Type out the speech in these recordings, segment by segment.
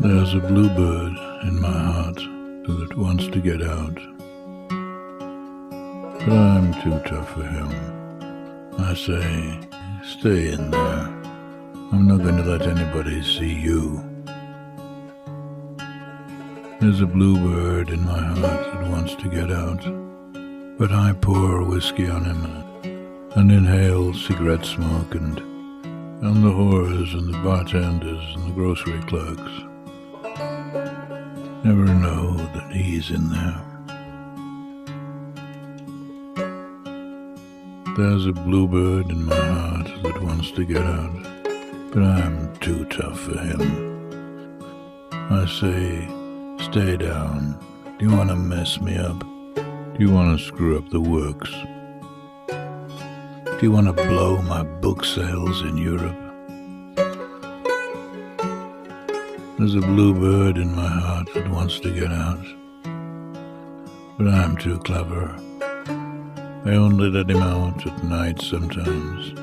There's a bluebird in my heart that wants to get out, but I'm too tough for him. I say, stay in there. I'm not going to let anybody see you. There's a bluebird in my heart that wants to get out, but I pour whiskey on him and inhale cigarette smoke and the whores and the bartenders and the grocery clerks never know that he's in there. There's a bluebird in my heart that wants to get out, but I'm too tough for him. I say, stay down. Do you want to mess me up? Do you want to screw up the works? Do you want to blow my book sales in Europe? There's a bluebird in my heart that wants to get out, but I'm too clever. I only let him out at night sometimes,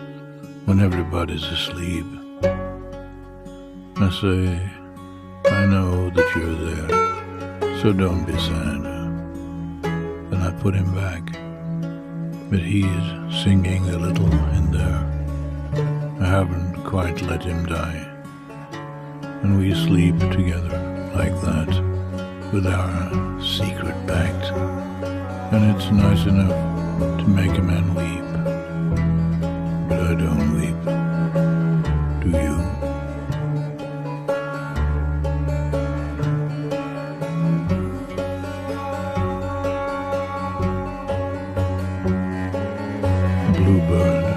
when everybody's asleep. I say, I know that you're there, so don't be sad. Then I put him back, but he's singing a little in there. I haven't quite let him die, and we sleep together like that, with our secret pact, and it's nice enough to make a man weep, but I don't weep. Do you? A bluebird